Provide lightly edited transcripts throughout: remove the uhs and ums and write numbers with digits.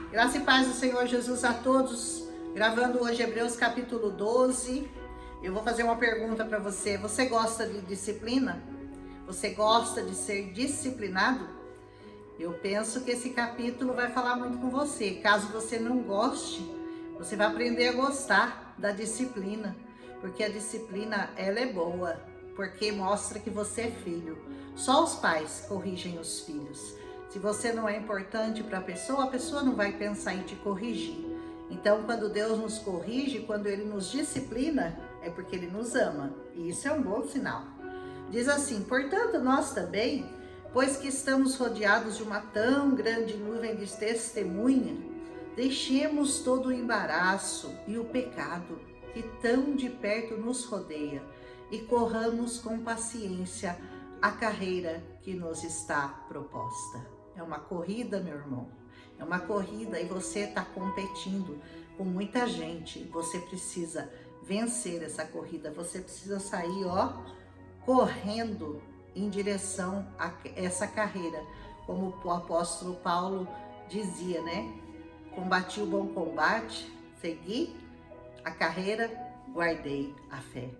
Graça e paz do Senhor Jesus a todos. Gravando hoje Hebreus capítulo 12. Eu vou fazer uma pergunta para você. Você gosta de disciplina? Você gosta de ser disciplinado? Eu penso que esse capítulo vai falar muito com você. Caso você não goste, você vai aprender a gostar da disciplina. Porque a disciplina, ela é boa. Porque mostra que você é filho. Só os pais corrigem os filhos. Se você não é importante para a pessoa não vai pensar em te corrigir. Então, quando Deus nos corrige, quando Ele nos disciplina, é porque Ele nos ama. E isso é um bom sinal. Diz assim: portanto, nós também, pois que estamos rodeados de uma tão grande nuvem de testemunha, deixemos todo o embaraço e o pecado que tão de perto nos rodeia e corramos com paciência a carreira que nos está proposta. É uma corrida, meu irmão. É uma corrida e você está competindo com muita gente. Você precisa vencer essa corrida. Você precisa sair, correndo em direção a essa carreira. Como o apóstolo Paulo dizia, né? Combati o bom combate, segui a carreira, guardei a fé.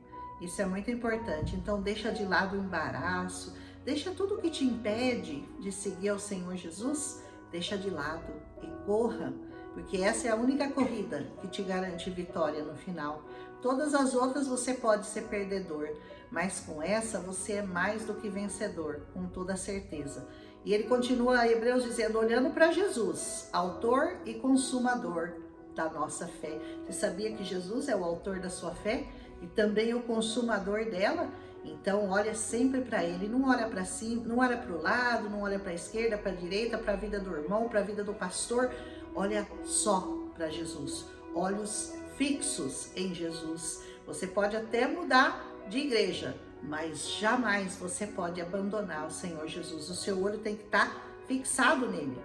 Isso é muito importante. Então deixa de lado o embaraço, deixa tudo que te impede de seguir ao Senhor Jesus, deixa de lado e corra, porque essa é a única corrida que te garante vitória no final. Todas as outras você pode ser perdedor, mas com essa você é mais do que vencedor, com toda certeza. E ele continua, Hebreus, dizendo, olhando para Jesus, autor e consumador da nossa fé. Você sabia que Jesus é o autor da sua fé e também o consumador dela? Então olha sempre para Ele, não olha para cima, não olha para o lado, não olha para a esquerda, para a direita, para a vida do irmão, para a vida do pastor. Olha só para Jesus, olhos fixos em Jesus. Você pode até mudar de igreja, mas jamais você pode abandonar o Senhor Jesus. O seu olho tem que estar fixado nele.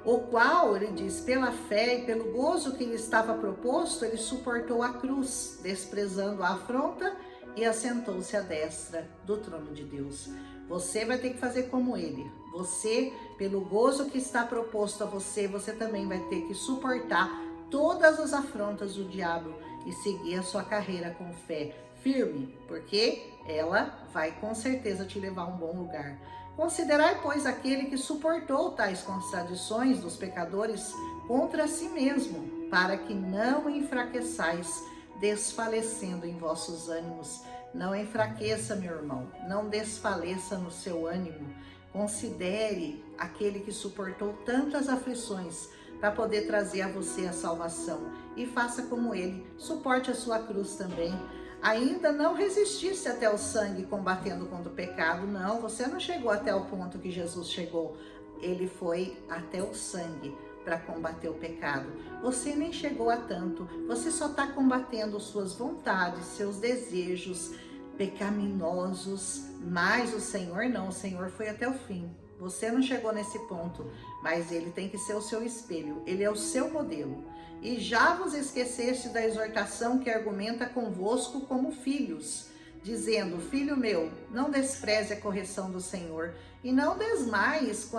O qual, ele diz, pela fé e pelo gozo que lhe estava proposto, ele suportou a cruz, desprezando a afronta, e assentou-se à destra do trono de Deus. Você vai ter que fazer como ele. Você, pelo gozo que está proposto a você, você também vai ter que suportar todas as afrontas do diabo e seguir a sua carreira com fé firme, porque ela vai com certeza te levar a um bom lugar. Considerai, pois, aquele que suportou tais contradições dos pecadores contra si mesmo, para que não enfraqueçais, desfalecendo em vossos ânimos. Não enfraqueça, meu irmão, não desfaleça no seu ânimo. Considere aquele que suportou tantas aflições para poder trazer a você a salvação e faça como ele, suporte a sua cruz também. Ainda não resistisse até o sangue combatendo contra o pecado, não, você não chegou até o ponto que Jesus chegou, ele foi até o sangue para combater o pecado. Você nem chegou a tanto, você só está combatendo suas vontades, seus desejos pecaminosos, mas o Senhor não, o Senhor foi até o fim. Você não chegou nesse ponto, mas ele tem que ser o seu espelho, ele é o seu modelo. E já vos esqueceste da exortação que argumenta convosco como filhos, dizendo, filho meu, não despreze a correção do Senhor, e não desmaies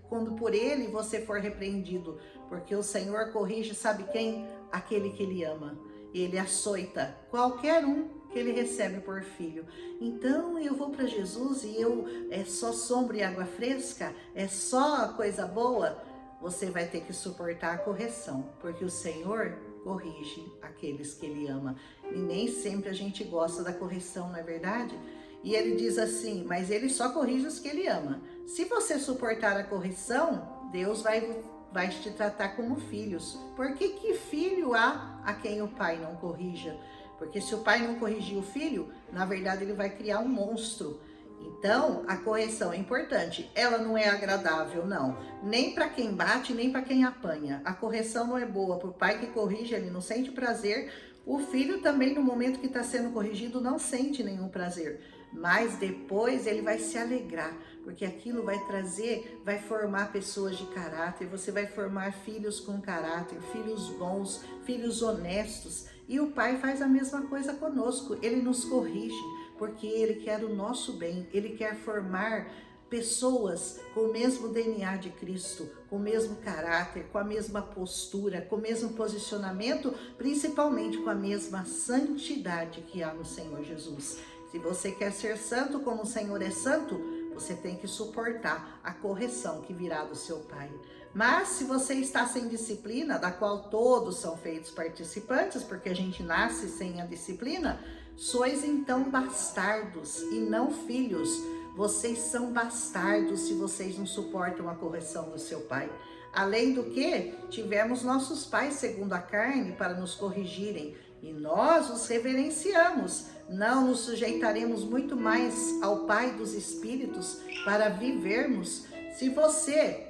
quando por ele você for repreendido, porque o Senhor corrige, sabe quem? Aquele que ele ama. Ele açoita qualquer um que ele recebe por filho. Então eu vou para Jesus e é só sombra e água fresca? É só coisa boa? Você vai ter que suportar a correção, porque o Senhor corrige aqueles que ele ama. E nem sempre a gente gosta da correção, não é verdade? E ele diz assim, mas ele só corrige os que ele ama. Se você suportar a correção, Deus vai te tratar como filhos. Por que filho há a quem o pai não corrija? Porque se o pai não corrigir o filho, na verdade ele vai criar um monstro. Então, a correção é importante. Ela não é agradável, não. Nem para quem bate, nem para quem apanha. A correção não é boa. Para o pai que corrige, ele não sente prazer. O filho também, no momento que está sendo corrigido, não sente nenhum prazer. Mas depois ele vai se alegrar, porque aquilo vai vai formar pessoas de caráter. Você vai formar filhos com caráter, filhos bons, filhos honestos. E o pai faz a mesma coisa conosco. Ele nos corrige, porque ele quer o nosso bem, ele quer formar pessoas com o mesmo DNA de Cristo, com o mesmo caráter, com a mesma postura, com o mesmo posicionamento, principalmente com a mesma santidade que há no Senhor Jesus. Se você quer ser santo como o Senhor é santo, você tem que suportar a correção que virá do seu Pai. Mas se você está sem disciplina, da qual todos são feitos participantes, porque a gente nasce sem a disciplina, sois então bastardos e não filhos. Vocês são bastardos se vocês não suportam a correção do seu pai. Além do que, tivemos nossos pais segundo a carne para nos corrigirem, e nós os reverenciamos. Não nos sujeitaremos muito mais ao Pai dos Espíritos para vivermos? Se você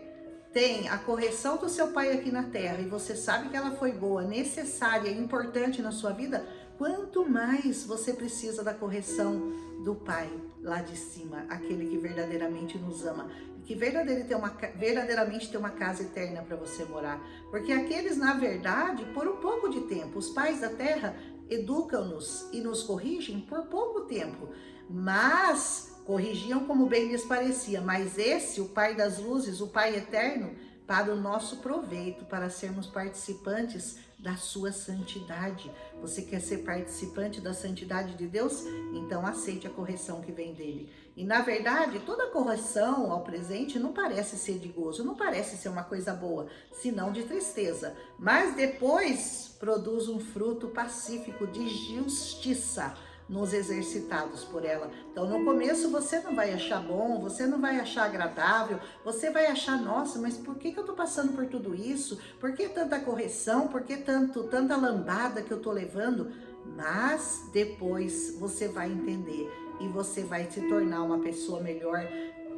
tem a correção do seu pai aqui na terra e você sabe que ela foi boa, necessária e importante na sua vida, quanto mais você precisa da correção do Pai lá de cima, aquele que verdadeiramente nos ama, que verdadeiramente tem uma casa eterna para você morar. Porque aqueles, na verdade, por um pouco de tempo, os pais da terra educam-nos e nos corrigem por pouco tempo, mas corrigiam como bem lhes parecia. Mas esse, o Pai das luzes, o Pai eterno, para o nosso proveito, para sermos participantes da sua santidade. Você quer ser participante da santidade de Deus? Então aceite a correção que vem dele. E na verdade, toda correção ao presente não parece ser de gozo, não parece ser uma coisa boa, senão de tristeza. Mas depois produz um fruto pacífico de justiça nos exercitados por ela. Então no começo você não vai achar bom, você não vai achar agradável, você vai achar, nossa, mas por que eu tô passando por tudo isso? Por que tanta correção? Por que tanta lambada que eu tô levando? Mas depois você vai entender e você vai se tornar uma pessoa melhor,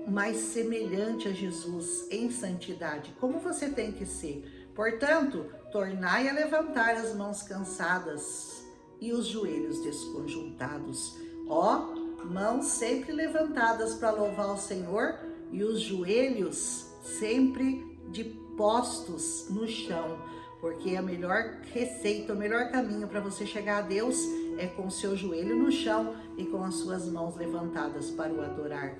mais semelhante a Jesus em santidade, como você tem que ser. Portanto, tornai a levantar as mãos cansadas e os joelhos desconjuntados. Ó, mãos sempre levantadas para louvar o Senhor e os joelhos sempre de postos no chão, porque a melhor receita, o melhor caminho para você chegar a Deus é com o seu joelho no chão e com as suas mãos levantadas para o adorar.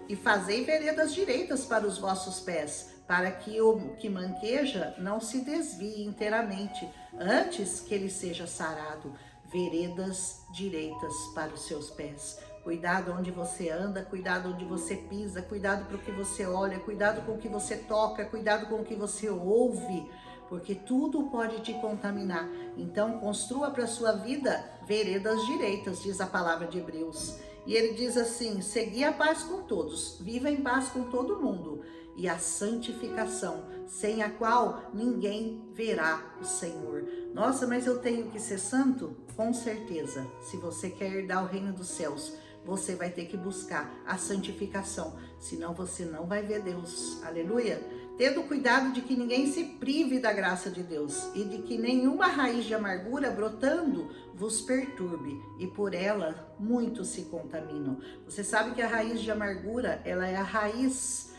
E fazei veredas direitas para os vossos pés, para que o que manqueja não se desvie inteiramente, antes que ele seja sarado. Veredas direitas para os seus pés. Cuidado onde você anda, cuidado onde você pisa, cuidado para o que você olha, cuidado com o que você toca, cuidado com o que você ouve, porque tudo pode te contaminar. Então construa para a sua vida veredas direitas, diz a palavra de Hebreus. E ele diz assim: segui a paz com todos, viva em paz com todo mundo, e a santificação, sem a qual ninguém verá o Senhor. Nossa, mas eu tenho que ser santo? Com certeza. Se você quer herdar o reino dos céus, você vai ter que buscar a santificação, senão você não vai ver Deus. Aleluia! Tendo cuidado de que ninguém se prive da graça de Deus e de que nenhuma raiz de amargura brotando vos perturbe, e por ela muitos se contaminam. Você sabe que a raiz de amargura, ela é a raiz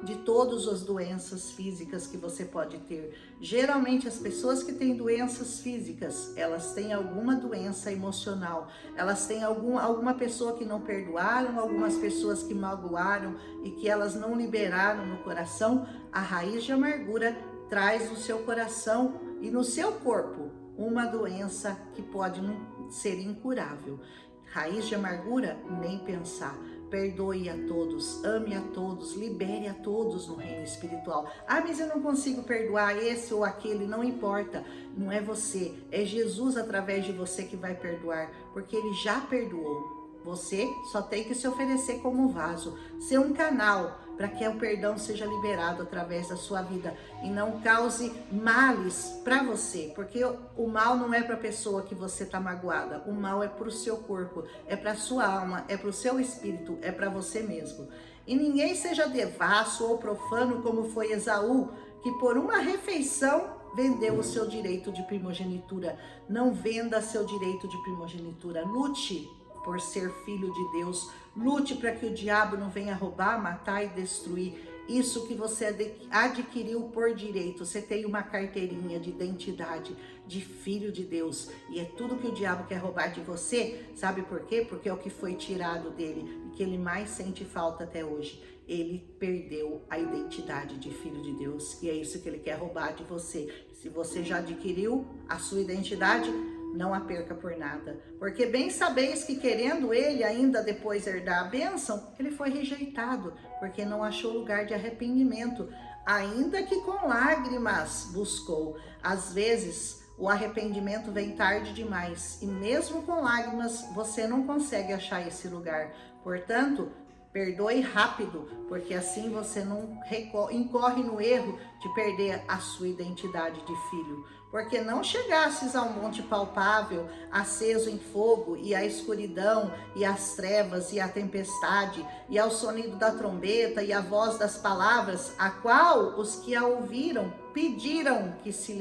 de todas as doenças físicas que você pode ter. Geralmente as pessoas que têm doenças físicas, elas têm alguma doença emocional, elas têm alguma pessoa que não perdoaram, algumas pessoas que magoaram e que elas não liberaram no coração. A raiz de amargura traz no seu coração e no seu corpo uma doença que pode não ser incurável. Raiz de amargura, nem pensar. Perdoe a todos, ame a todos, libere a todos no reino espiritual. Ah, mas eu não consigo perdoar esse ou aquele, não importa. Não é você, é Jesus através de você que vai perdoar, porque ele já perdoou. Você só tem que se oferecer como vaso, ser um canal para que o perdão seja liberado através da sua vida e não cause males para você, porque o mal não é para a pessoa que você está magoada, o mal é para o seu corpo, é para a sua alma, é para o seu espírito, é para você mesmo. E ninguém seja devasso ou profano como foi Esaú, que por uma refeição vendeu o seu direito de primogenitura. Não venda seu direito de primogenitura, lute por ser filho de Deus, lute para que o diabo não venha roubar, matar e destruir isso que você adquiriu por direito. Você tem uma carteirinha de identidade de filho de Deus, e é tudo que o diabo quer roubar de você. Sabe por quê? Porque é o que foi tirado dele e que ele mais sente falta até hoje. ele perdeu a identidade de filho de Deus. E é isso que ele quer roubar de você. Se você já adquiriu a sua identidade, não a perca por nada. Porque bem sabeis que querendo ele ainda depois herdar a bênção, ele foi rejeitado, porque não achou lugar de arrependimento, ainda que com lágrimas buscou. Às vezes, o arrependimento vem tarde demais, e mesmo com lágrimas, você não consegue achar esse lugar. Portanto, perdoe rápido, porque assim você não incorre no erro de perder a sua identidade de filho. Porque não chegastes ao monte palpável, aceso em fogo, e a escuridão, e as trevas, e a tempestade, e ao sonido da trombeta, e a voz das palavras, a qual os que a ouviram pediram que se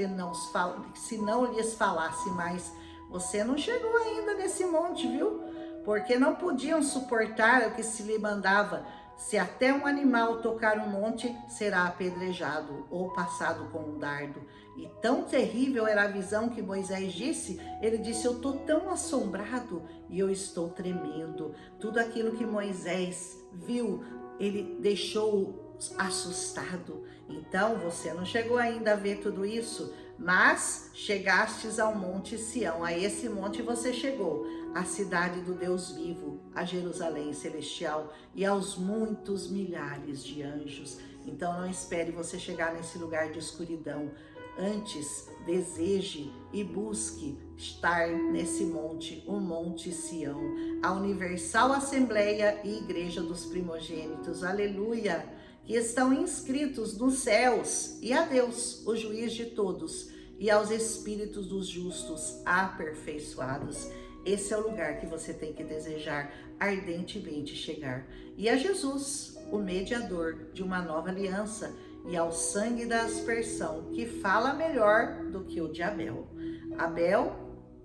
não lhes falasse mais. Você não chegou ainda nesse monte, viu? Porque não podiam suportar o que se lhe mandava. Se até um animal tocar um monte, será apedrejado ou passado com um dardo. E tão terrível era a visão que Moisés disse, ele disse, eu estou tão assombrado e eu estou tremendo. Tudo aquilo que Moisés viu, ele deixou assustado. Então, você não chegou ainda a ver tudo isso, mas chegastes ao monte Sião. A esse monte você chegou, a cidade do Deus vivo, a Jerusalém celestial e aos muitos milhares de anjos. Então não espere você chegar nesse lugar de escuridão. Antes, deseje e busque estar nesse monte, o Monte Sião, a Universal Assembleia e Igreja dos Primogênitos. Aleluia! Que estão inscritos nos céus, e a Deus, o juiz de todos, e aos espíritos dos justos aperfeiçoados. Esse é o lugar que você tem que desejar ardentemente chegar. E a Jesus, o mediador de uma nova aliança, e ao sangue da aspersão, que fala melhor do que o de Abel. Abel,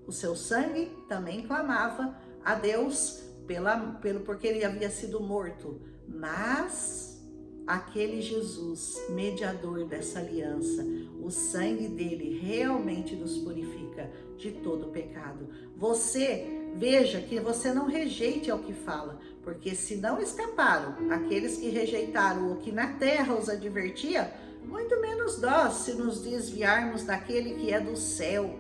o seu sangue também clamava a Deus porque ele havia sido morto, mas aquele Jesus, mediador dessa aliança, o sangue dele realmente nos purifica de todo pecado. Veja que você não rejeite ao que fala, porque se não escaparam aqueles que rejeitaram o que na terra os advertia, muito menos nós, se nos desviarmos daquele que é do céu.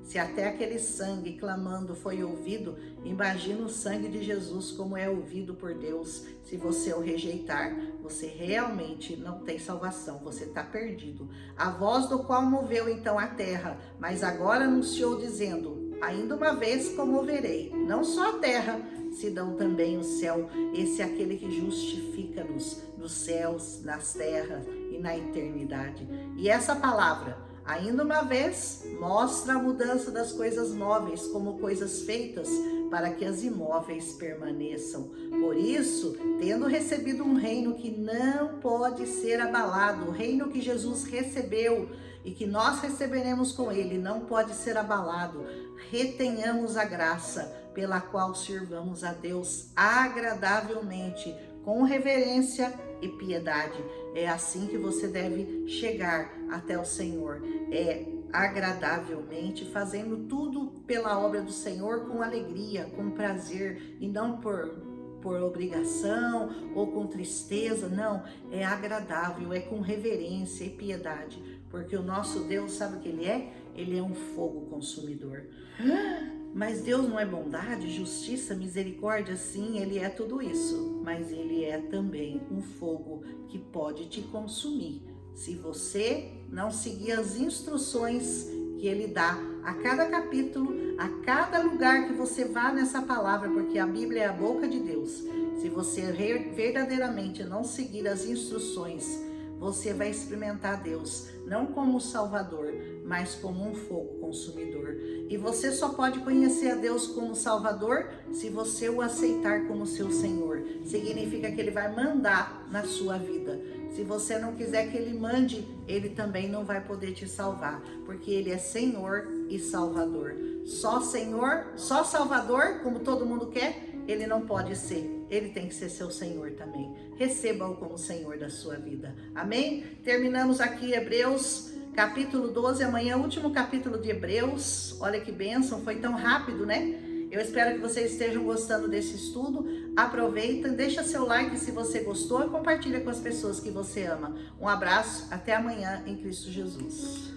Se até aquele sangue clamando foi ouvido, imagina o sangue de Jesus como é ouvido por Deus. Se você o rejeitar, você realmente não tem salvação, você está perdido. A voz do qual moveu então a terra, mas agora anunciou dizendo, ainda uma vez comoverei, não só a terra, senão também o céu. Esse é aquele que justifica-nos nos céus, nas terras e na eternidade. E essa palavra, ainda uma vez, mostra a mudança das coisas móveis como coisas feitas para que as imóveis permaneçam. Por isso, tendo recebido um reino que não pode ser abalado, o reino que Jesus recebeu e que nós receberemos com ele, não pode ser abalado, retenhamos a graça pela qual sirvamos a Deus agradavelmente, com reverência e piedade. É assim que você deve chegar até o Senhor, agradavelmente, fazendo tudo pela obra do Senhor com alegria, com prazer, e não por obrigação ou com tristeza. Não, é agradável, é com reverência e piedade, porque o nosso Deus, sabe o que ele é? Ele é um fogo consumidor. Mas Deus não é bondade, justiça, misericórdia? Sim, ele é tudo isso, mas ele é também um fogo que pode te consumir se você não seguir as instruções que ele dá a cada capítulo, a cada lugar que você vá nessa palavra, porque a Bíblia é a boca de Deus. Se você verdadeiramente não seguir as instruções, você vai experimentar Deus, não como Salvador, mas como um fogo consumidor. E você só pode conhecer a Deus como Salvador se você o aceitar como seu Senhor. Significa que ele vai mandar na sua vida. Se você não quiser que ele mande, ele também não vai poder te salvar, porque ele é Senhor e Salvador. Só Senhor, só Salvador, como todo mundo quer, ele não pode ser. Ele tem que ser seu Senhor também. Receba-o como Senhor da sua vida. Amém? Terminamos aqui Hebreus capítulo 12. Amanhã, último capítulo de Hebreus. Olha que bênção, foi tão rápido, né? Eu espero que vocês estejam gostando desse estudo. Aproveita, deixa seu like se você gostou e compartilha com as pessoas que você ama. Um abraço, até amanhã em Cristo Jesus.